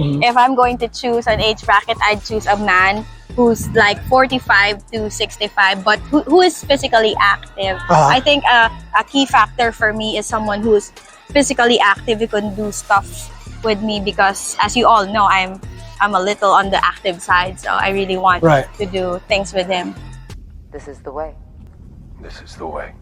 If I'm going to choose an age bracket, I'd choose a man who's like 45 to 65, but who is physically active. I think a key factor for me is someone who's physically active, who can do stuff with me, because as you all know, I'm a little on the active side, so I really want to do things with him. This is the way. This is the way.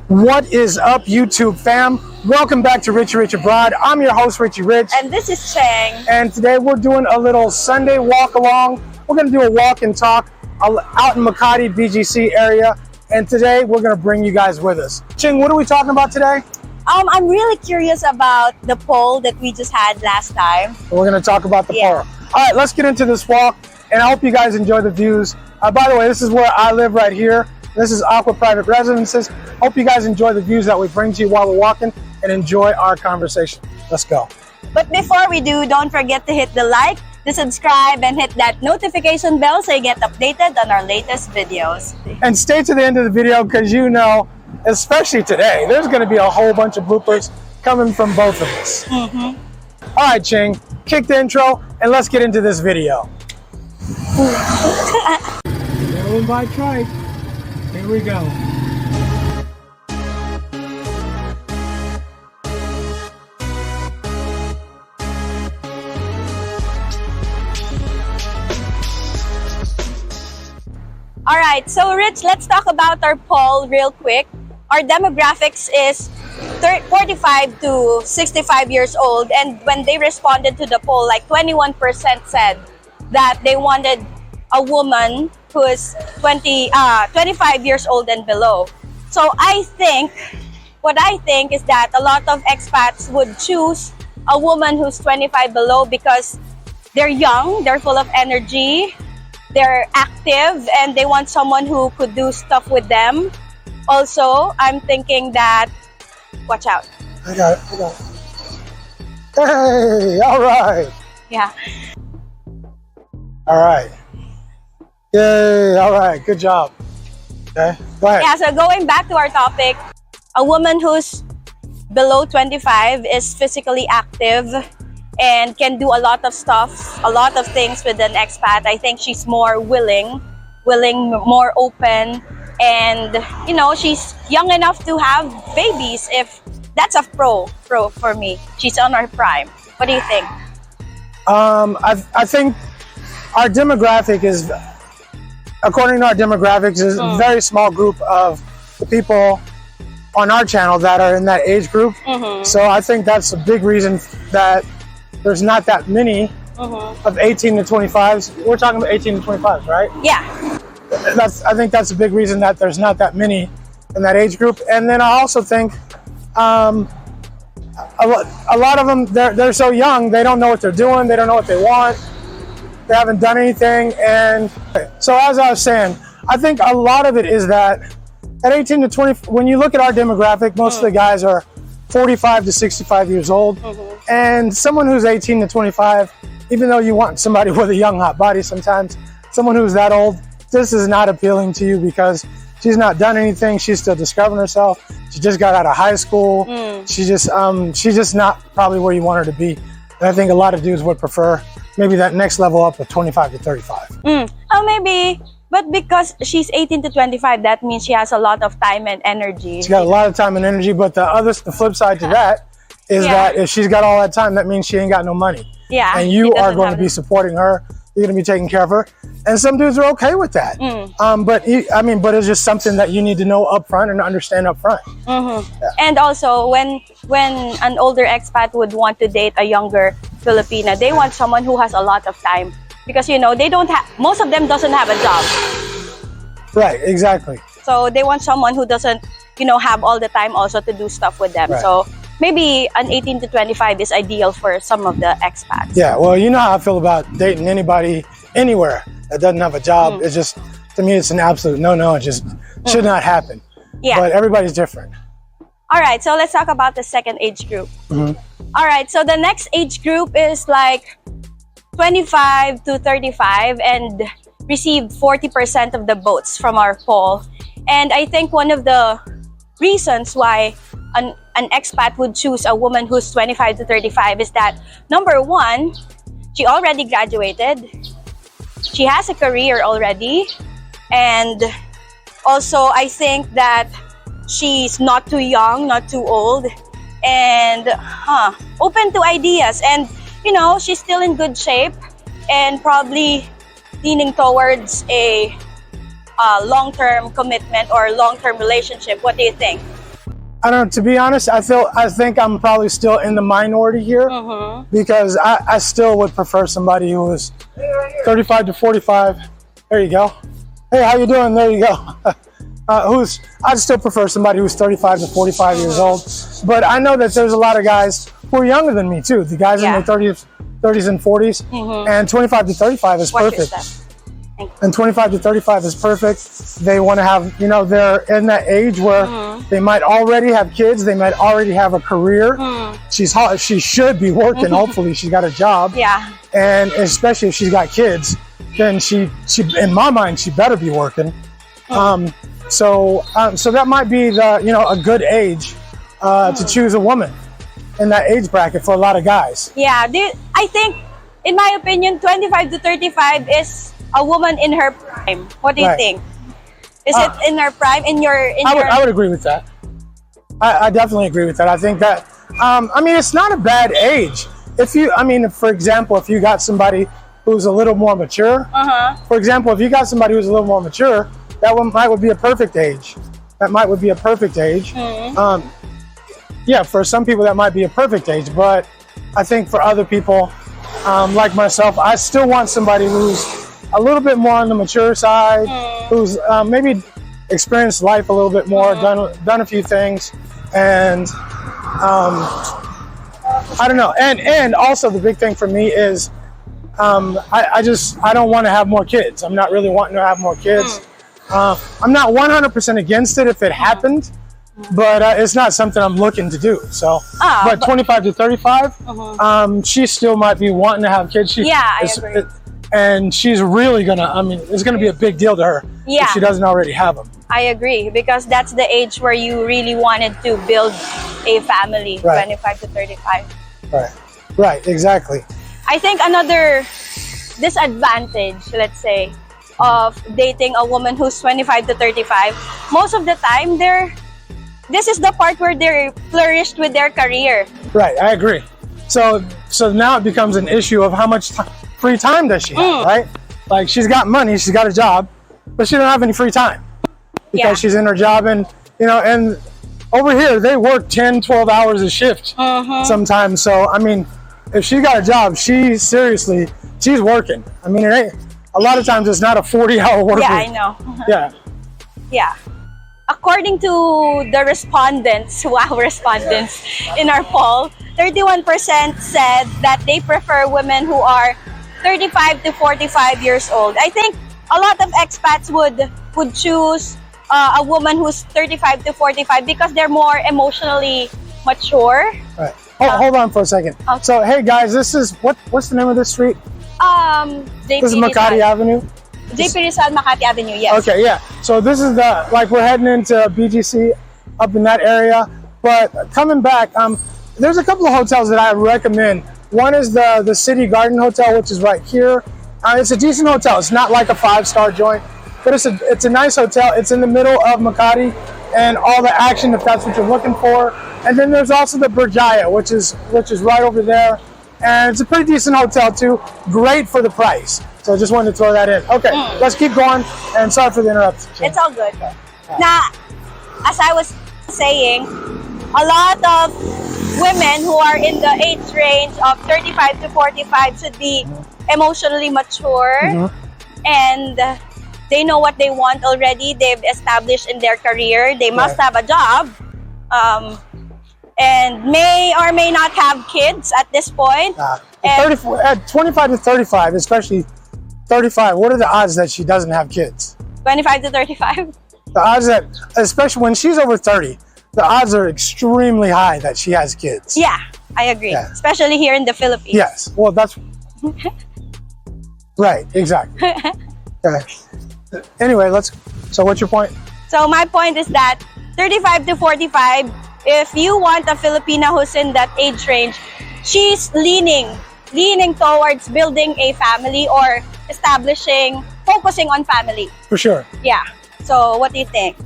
What is up, YouTube fam? Welcome back to Richie Rich Abroad. I'm your host, Richie Rich. And this is Cheng. And today we're doing a little Sunday walk along. We're going to do a walk and talk out in Makati, BGC area. And today we're going to bring you guys with us. Cheng, what are we talking about today? I'm really curious about the poll that we just had last time. We're going to talk about the poll. All right, let's get into this walk. And I hope you guys enjoy the views. By the way, this is where I live right here. This is Aqua Private Residences. Hope you guys enjoy the views that we bring to you while we're walking and enjoy our conversation. Let's go. But before we do, don't forget to hit the like, the subscribe, and hit that notification bell so you get updated on our latest videos. And stay to the end of the video because you know, especially today, there's going to be a whole bunch of bloopers coming from both of us. All right, Cheng, kick the intro and let's get into this video. Going by trike. Here we go. All right, so Rich, let's talk about our poll real quick. Our demographics is 45 to 65 years old, and when they responded to the poll, like 21% said that they wanted a woman who is 25 years old and below. So what I think is that a lot of expats would choose a woman who's 25 below because they're young, they're full of energy, they're active, and they want someone who could do stuff with them. Also, I'm thinking that, watch out. I got it. Hey, all right. Yeah. All right. Yay, all right, good job. Okay, go ahead. Yeah, so going back to our topic, a woman who's below 25 is physically active and can do a lot of stuff, a lot of things with an expat. I think she's more willing, more open, and you know, she's young enough to have babies. If that's a pro for me, she's on her prime. What do you think? I think our demographic is, according to our demographics, is a very small group of people on our channel that are in that age group. So I think that's a big reason that there's not that many of 18 to 25s. We're talking about 18 to 25s, right? Yeah. I think that's a big reason that there's not that many in that age group. And then I also think a lot of them, they're so young, they don't know what they're doing, they don't know what they want. They haven't done anything. And so as I was saying, I think a lot of it is that at 18 to 20, when you look at our demographic, most of the guys are 45 to 65 years old. And someone who's 18 to 25, even though you want somebody with a young hot body sometimes, someone who's that old, this is not appealing to you because she's not done anything. She's still discovering herself. She just got out of high school. She's just not probably where you want her to be. And I think a lot of dudes would prefer maybe that next level up of 25 to 35. Oh, maybe. But because she's 18 to 25, that means she has a lot of time and energy. She's got a lot of time and energy, but the flip side to that is that if she's got all that time, that means she ain't got no money. Yeah. And you are going to be supporting her. You're going to be taking care of her. And some dudes are okay with that. But it's just something that you need to know up front and understand up front. And also, when an older expat would want to date a younger Filipina, they want someone who has a lot of time. Because, you know, most of them doesn't have a job. Right, exactly. So they want someone who doesn't, you know, have all the time also to do stuff with them. Right. So maybe an 18 to 25 is ideal for some of the expats. Yeah, well, you know how I feel about dating anybody, anywhere that doesn't have a job. It's just, to me, it's an absolute no-no. It just should not happen. Yeah. But everybody's different. All right, so let's talk about the second age group. All right, so the next age group is like 25 to 35 and received 40% of the votes from our poll. And I think one of the reasons why an expat would choose a woman who's 25 to 35 is that, number one, she already graduated. She has a career already. And also, I think that she's not too young, not too old, and open to ideas. And, you know, she's still in good shape and probably leaning towards a long-term commitment or long-term relationship. What do you think? I don't know. To be honest, I think I'm probably still in the minority here because I still would prefer somebody who is 35 to 45. There you go. Hey, how you doing? There you go. I'd still prefer somebody who's 35 to 45 years old. But I know that there's a lot of guys who are younger than me too. The guys in their 30s and 40s, and 25 to 35 is perfect. And 25 to 35 is perfect. They want to have, you know, they're in that age where they might already have kids. They might already have a career. She should be working. Hopefully she's got a job. Yeah. And especially if she's got kids, then she in my mind, she better be working. So that might be a good age to choose a woman in that age bracket for a lot of guys. Yeah, I think, in my opinion, 25 to 35 is a woman in her prime. What do you think? Is it in her prime? I would agree with that. I definitely agree with that. I think that I mean, it's not a bad age. For example, if you got somebody who's a little more mature. For example, if you got somebody who's a little more mature, that would be a perfect age. That would be a perfect age. Yeah, for some people that might be a perfect age, but I think for other people, like myself, I still want somebody who's a little bit more on the mature side, who's maybe experienced life a little bit more, done a few things, and I don't know. And also the big thing for me is I don't want to have more kids. I'm not really wanting to have more kids. I'm not 100% against it if it happened, but it's not something I'm looking to do. So, but 25 to 35, she still might be wanting to have kids. I agree. And she's really it's gonna be a big deal to her if she doesn't already have them. I agree, because that's the age where you really wanted to build a family, 25 to 35. Right, exactly. I think another disadvantage, let's say, of dating a woman who's 25 to 35, most of the time this is the part where they're flourished with their career. Right, I agree. So now it becomes an issue of how much free time does she have, right? Like, she's got money, she's got a job, but she don't have any free time because she's in her job, and and over here they work 10, 12 hours a shift sometimes. So I mean, if she got a job, she's working. I mean, a lot of times it's not a 40-hour work week. I know. Yeah. According to the respondents in our poll, 31% said that they prefer women who are 35 to 45 years old. I think a lot of expats would choose a woman who's 35 to 45 because they're more emotionally mature. Right. Hold on for a second. Okay. So, hey guys, this is what's the name of this street? This is Makati Avenue. JP Rizal, Makati Avenue, yes. Okay, yeah. So this is we're heading into BGC up in that area. But coming back, there's a couple of hotels that I recommend. One is the City Garden Hotel, which is right here. It's a decent hotel. It's not like a 5-star joint, but it's a nice hotel. It's in the middle of Makati and all the action, if that's what you're looking for. And then there's also the Berjaya, which is right over there. And it's a pretty decent hotel too. Great for the price. So I just wanted to throw that in. Okay, let's keep going. And sorry for the interruption. It's all good. Now, as I was saying, a lot of women who are in the age range of 35 to 45 should be emotionally mature, and they know what they want already. They've established in their career. They must have a job, and may or may not have kids at this point. At 25 to 35, especially 35, what are the odds that she doesn't have kids? 25 to 35? The odds that, especially when she's over 30, the odds are extremely high that she has kids. Yeah, I agree. Yeah. Especially here in the Philippines. Yes. Well, that's... right, exactly. Okay. Anyway, so what's your point? So my point is that 35 to 45, if you want a Filipina who's in that age range, she's leaning leaning towards building a family or focusing on family. For sure. Yeah. So what do you think?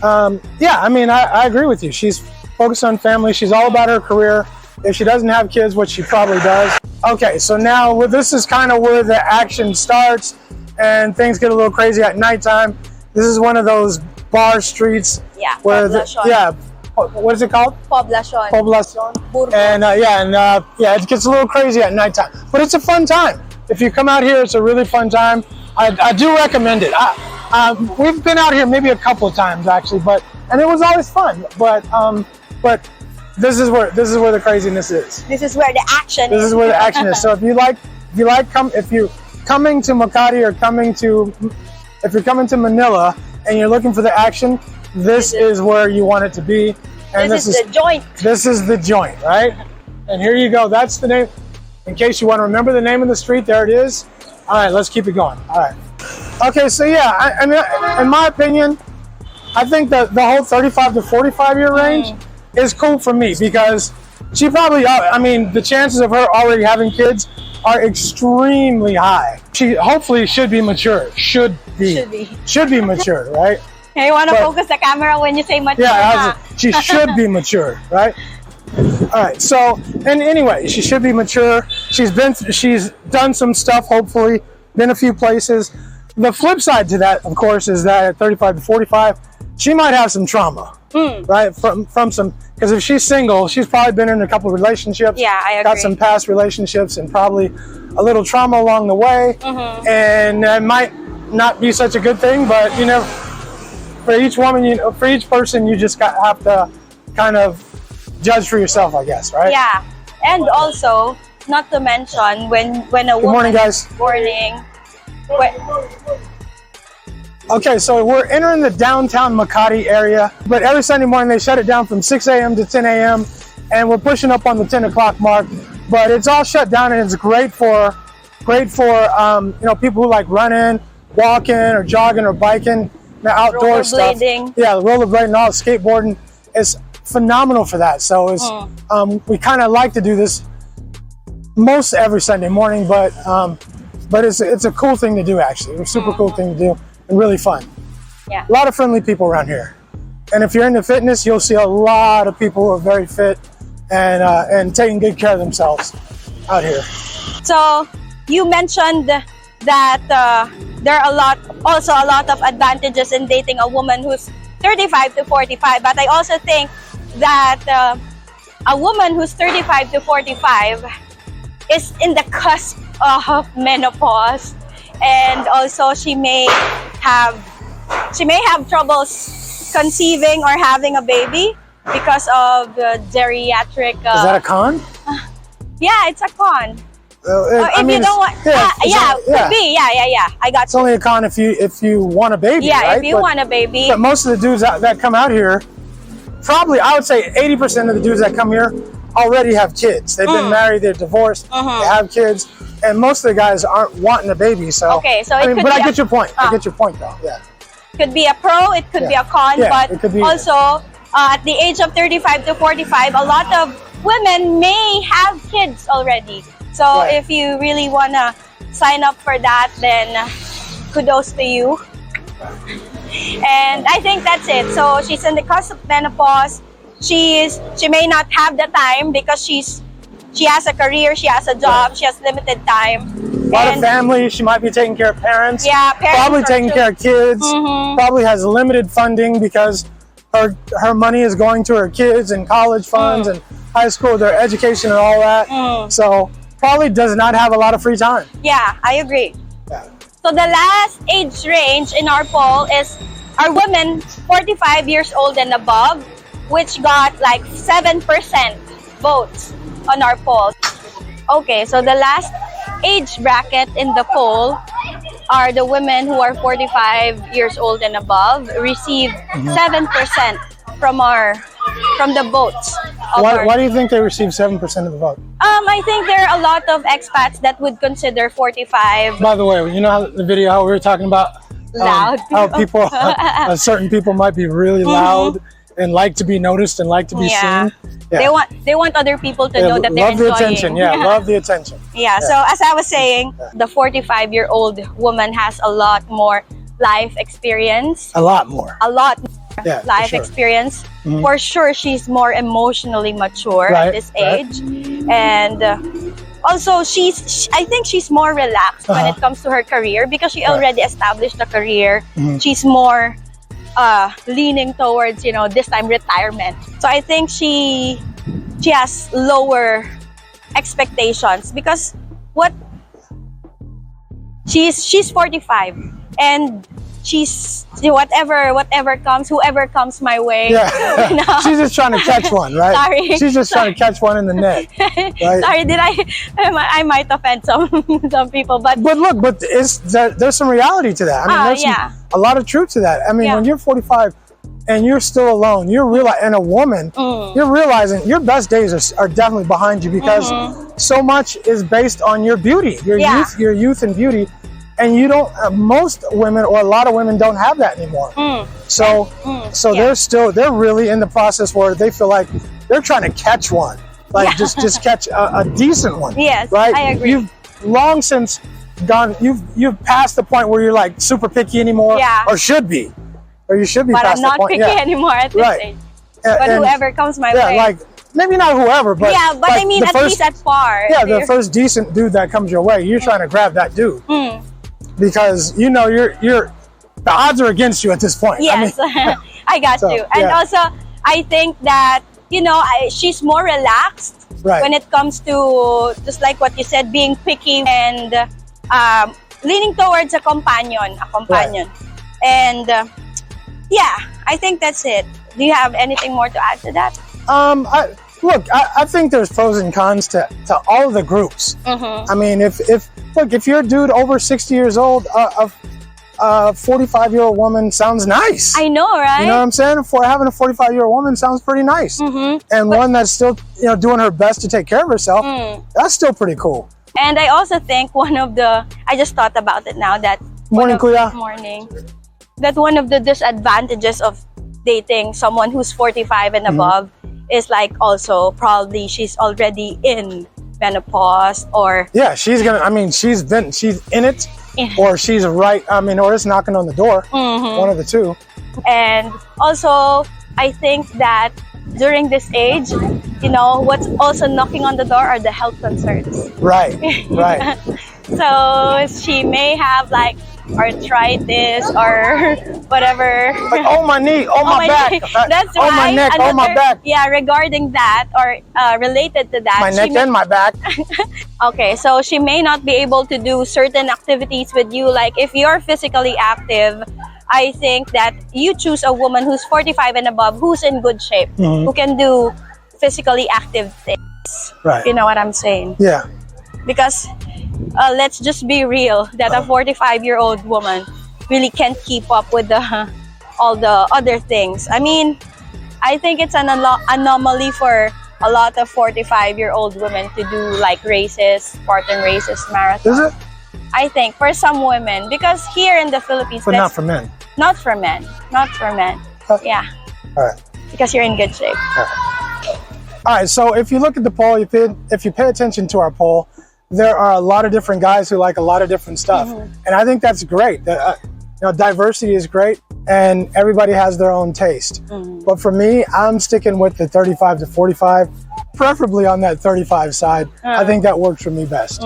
Yeah, I mean, I agree with you. She's focused on family. She's all about her career. If she doesn't have kids, which she probably does. Okay, so now this is kind of where the action starts and things get a little crazy at nighttime. This is one of those bar streets. Yeah, where Poblacion. What is it called? Poblacion. Poblacion. And it gets a little crazy at nighttime. But it's a fun time. If you come out here, it's a really fun time. I do recommend it. We've been out here maybe a couple of times actually, and it was always fun. But this is where the craziness is. This is where the action is. This is where the action is. So if you're coming to Makati or if you're coming to Manila and you're looking for the action, this is where you want it to be. And this is the joint. This is the joint, right? And here you go. That's the name. In case you want to remember the name of the street, there it is. All right, let's keep it going. All right. Okay, so yeah, I mean, in my opinion, I think that the whole 35 to 45 year range is cool for me because she probably, the chances of her already having kids are extremely high. She hopefully should be mature. Should be mature, right? Hey, you want to focus the camera when you say mature? Yeah, she should be mature, right? All right. So, and anyway, she should be mature. She's done some stuff. Hopefully, been a few places. The flip side to that, of course, is that at 35 to 45, she might have some trauma, right? From some, because if she's single, she's probably been in a couple of relationships. Yeah, I agree. Got some past relationships and probably a little trauma along the way, and it might not be such a good thing. But you know, for each woman, for each person, you just have to kind of judge for yourself, I guess, right? Yeah, and also, not to mention when a woman. Good morning, guys. Morning. Okay, so we're entering the downtown Makati area, but every Sunday morning they shut it down from 6 a.m. to 10 a.m. and we're pushing up on the 10 o'clock mark. But it's all shut down, and it's great for people who like running, walking, or jogging, or biking, the outdoor stuff. Yeah, the rollerblading, all skateboarding is phenomenal for that. So it's we kind of like to do this most every Sunday morning, but it's a cool thing to do actually. It's a super cool thing to do and really fun. Yeah. A lot of friendly people around here. And if you're into fitness, you'll see a lot of people who are very fit and taking good care of themselves out here. So you mentioned that there are a lot of advantages in dating a woman who's 35 to 45, but I also think that a woman who's 35 to 45 is in the cusp of menopause, and also she may have troubles conceiving or having a baby because of the geriatric. Is that a con? Yeah, it's a con. Could be. Yeah. I got It's only a con if you want a baby. Yeah, right? if you want a baby. But most of the dudes that come out here, probably I would say 80% of the dudes that come here already have kids. They've been married, they're divorced, they have kids, and most of the guys aren't wanting a baby. So okay, so I get your point. I get your point though. Yeah. Could be a pro, it could be a con, but it could be also at the age of 35 to 45, a lot of women may have kids already. So if you really want to sign up for that, then kudos to you. And I think that's it. So she's in the cusp of menopause. She may not have the time because she has a career, she has a job, she has limited time. A lot of family, she might be taking care of parents. Yeah, parents. Probably taking care of kids. Probably has limited funding because her money is going to her kids and college funds and high school, their education and all that. So probably does not have a lot of free time. Yeah, I agree. Yeah. So the last age range in our poll are women 45 years old and above, which got like 7% votes on our poll. Okay, so the last age bracket in the poll are the women who are 45 years old and above, received 7% from the votes. Why do you think they received 7% of the vote? I think there are a lot of expats that would consider 45 By the way, you know how the video how we were talking about loud. how people certain people might be really loud and like to be noticed and like to be seen. Yeah. They want other people to know that they're love the enjoying. attention. Yeah, love the attention. Yeah. So as I was saying, the 45-year-old woman has a lot more life experience. A lot more. A lot more Yeah, life for sure. experience. Mhm. For sure, she's more emotionally mature at this age, and also I think she's more relaxed when it comes to her career because she already established a career. She's more leaning towards, you know, this time retirement. So I think she has lower expectations because she's 45 and she's whatever comes, whoever comes my way. Yeah. You know? She's just trying to catch one, right? Sorry. She's just trying to catch one in the net. Right? Sorry, I might offend some people, but But there's some reality to that. I mean, there's a lot of truth to that. I mean, when you're 45 and you're still alone, and a woman, you're realizing your best days are definitely behind you because so much is based on your beauty, your youth and beauty. And you don't, most women or a lot of women don't have that anymore. So they're really in the process where they feel like they're trying to catch one, like just catch a decent one. Yes, right? I agree. You've long since gone, you've passed the point where you're like super picky anymore, or should be, or you should be but past I'm not the point. picky anymore at this age. But whoever comes my way. Like maybe not whoever, but but like I mean at least at par. Yeah, the first decent dude that comes your way, you're trying to grab that dude. Because you know the odds are against you at this point. Yes, I mean, I got you. And also, I think that she's more relaxed when it comes to just like what you said, being picky and leaning towards a companion. And I think that's it. Do you have anything more to add to that? I think there's pros and cons to all of the groups. I mean, if you're a dude over 60 years old, a 45-year-old woman sounds nice. I know, right? You know what I'm saying? For having a 45-year-old woman sounds pretty nice. And one that's still, doing her best to take care of herself, that's still pretty cool. And I also think I just thought about it now that Morning, Kuya. Morning. That one of the disadvantages of dating someone who's 45 and above is like also probably she's already in menopause or she's in it or she's right, or it's knocking on the door, one of the two. And also I think that during this age, what's also knocking on the door are the health concerns. Right. So she may have like arthritis or whatever. Like, oh my knee, oh my back. That's oh my neck, oh my back. Yeah, regarding that or related to that. My neck and my back. Okay, so she may not be able to do certain activities with you. Like if you're physically active, I think that you choose a woman who's 45 and above, who's in good shape, who can do physically active things. Right. You know what I'm saying? Yeah. Because let's just be real, that a 45-year-old woman really can't keep up with all the other things. I mean, I think it's an anomaly for a lot of 45-year-old women to do like races, Spartan races, marathons. Is it? I think for some women, because here in the Philippines, but not for men. Not for men. Yeah. All right. Because you're in good shape. All right. So if you look at the poll, if you pay attention to our poll, there are a lot of different guys who like a lot of different stuff, and I think that's great. Diversity is great, and everybody has their own taste. But for me, I'm sticking with the 35 to 45, preferably on that 35 side. I think that works for me best.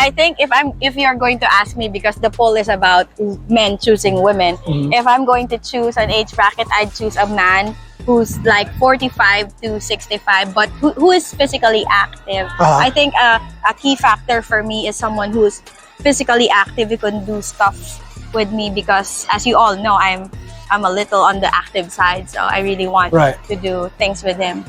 I think if you're going to ask me, because the poll is about men choosing women, if I'm going to choose an age bracket, I'd choose a man who's like 45 to 65, but who is physically active. I think a key factor for me is someone who's physically active, who can do stuff with me, because as you all know, I'm a little on the active side, so I really want to do things with him.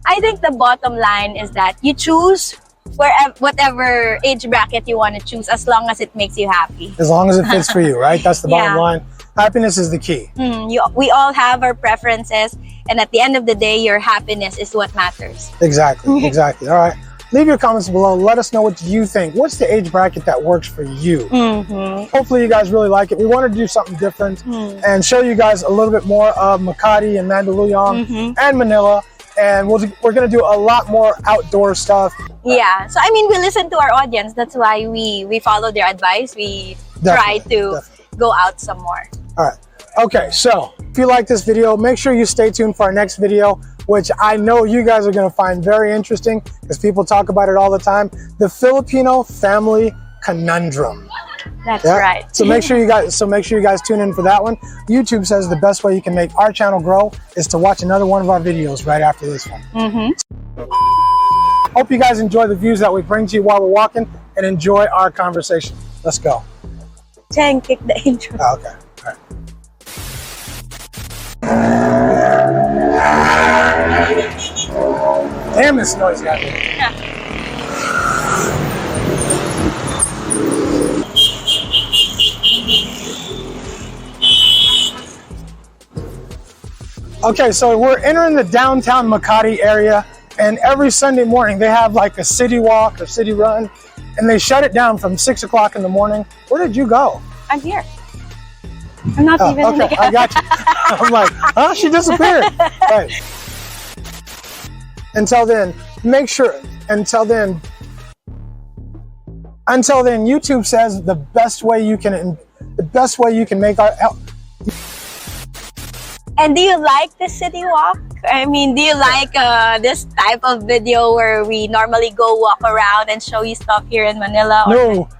I think the bottom line is that you choose whatever age bracket you want to choose, as long as it makes you happy. As long as it fits for you, right? That's the bottom line. Happiness is the key. We all have our preferences, and at the end of the day, your happiness is what matters. Exactly. All right. Leave your comments below. Let us know what you think. What's the age bracket that works for you? Hopefully you guys really like it. We wanted to do something different and show you guys a little bit more of Makati and Mandaluyong and Manila. And we're going to do a lot more outdoor stuff. Yeah. So, I mean, we listen to our audience. That's why we follow their advice. We try to go out some more. All right. Okay. So, if you like this video, make sure you stay tuned for our next video, which I know you guys are going to find very interesting because people talk about it all the time. The Filipino family conundrum. That's right. So make sure you guys tune in for that one. YouTube says the best way you can make our channel grow is to watch another one of our videos right after this one. Hope you guys enjoy the views that we bring to you while we're walking and enjoy our conversation. Let's go. Cheng, kick the intro. Oh, okay. All right. Damn, this noise got me. Okay, so we're entering the downtown Makati area, and every Sunday morning they have like a city walk or city run, and they shut it down from 6 o'clock in the morning. Where did you go? I'm here. I'm not even in the Okay, I got you. I'm like, huh? She disappeared. Right. Until then, until then, YouTube says the best way you can make our And do you like the city walk? I mean, do you like this type of video where we normally go walk around and show you stuff here in Manila?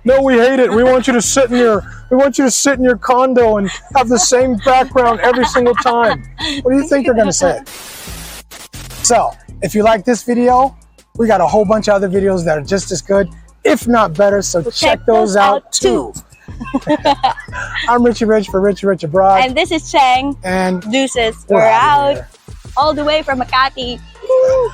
No, we hate it. We want you to sit in your condo and have the same background every single time. What do you think they're gonna say? So, if you like this video, we got a whole bunch of other videos that are just as good, if not better. So check those out too. I'm Richie Rich for Richie Rich Abroad. And this is Cheng. And Deuces. we're We're out of out all the way from Makati. Woo!